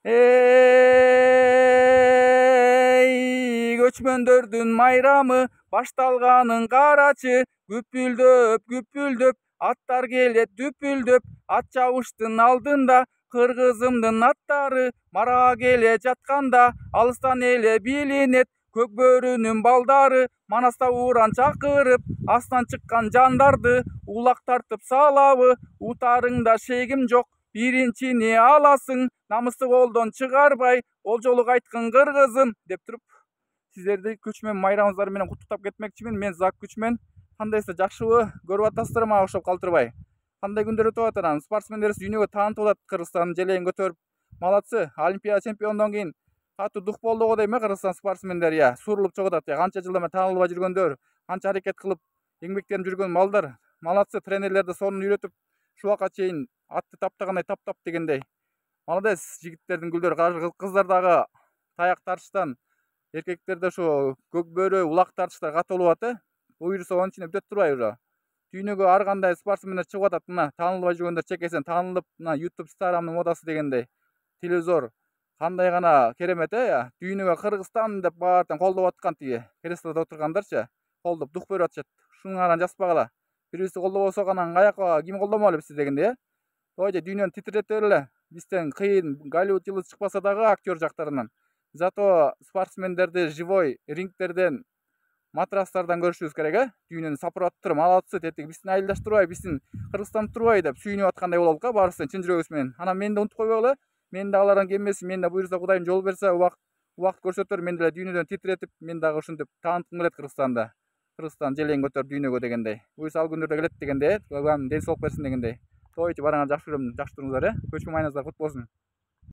Ey göçmöndөрдүн майрамы башталганын карачы, күпүлдөп күпүлдөп аттар келет дүпүлдөп, ат чабыштын алдында кыргызымдын аттары марага келе жатканда алыстан эле билинет көк бөрүнүн балдары. Манаста уран чакырып астан чыккан жандарды улак тартып салабы, утарыңда шегим жок, биринчини аласың, намысты колдон чыгарбай, олжолук айткын кыргызым деп туруп сиздерди көчмөн майрамыңыздар менен куттуктап кетмекчимин. Мен Зак Күчмөн. Кандайсыздар, жакшыбы? Көрүп атасыздар мага окшоп калтырбай. Кандай күндөр өтүп атат анан? Спортсмендерибиз дүйнөгө таанытып атат, Кыргызстандын желегин көтөрүп. Малатсы. Олимпиада чемпиондон кийин катуу дух болду го дейм, Кыргызстан спортсмендери. Сурулуп чыгып атат. Канча жылдан бери таанылбай жүргөндөр, канча аракет кылып эмгектенип жүргөн балдар. Малатсы, тренерлерди сонун үйрөтүп, ушул убакка чейин атты таптагандай таптап дегендей. Молодец, жигиттердин гүлдөрү. Кыздар дагы таяк тартыштан, эркектерде ошо көк бөрү, улак тартыштар катуу болуп атат. Буюрса онун ичинде бүтөт турбайбы уже. Дүйнөгө ар кандай спортсмендер чыгып атат. Мына таанылбай жүргөндөр чекесен таанылып, мына YouTube Instagramдын модасы дегендей. Телевизор кандай гана керемет, дүйнөгө Кыргызстан деп баартан колдоп аткан тиги креслодо отургандарчы, колдоп дух берип атышат. Ушуну анан жазбагыла. Бирибизди колдобосок анан каяка ким колдомолу бизди дегендей, Ойде дүйнөнү титирете бергиле. Бизден кыйын Голливуд жылы чыкпаса дагы актер жактарынан. Зато спортсмендерди живой рингтерден, матрастардан көрүшүбүз керек, дүйнөнү сапырып туруп, малатсы тетиги биздин айылдаш турбай, биздин Кыргызстан турбай деп сүйүнүп аткандай бололук, баарыбыздан чын жүрөгүбүз менен. Анан мени да унутуп койбогула. Мен да алардан кеммесин, мен да буюрса Кудайым жол берсе, убакыт көрсөтөр, мен деле дүйнөдөн титиретип, мен дагы ушинтип тааныткым келет Кыргызстанда. Кыргызстан желегин көтөрүп дүйнөгө дегендей. Буюрса ал күндөрдө келет дегендей, Кудай ден соолук берсин дегендей. Тойчу барыңар жакшы көрөм, жакшы туруңуздар, көчмөн майрамыңыздар кут болсун.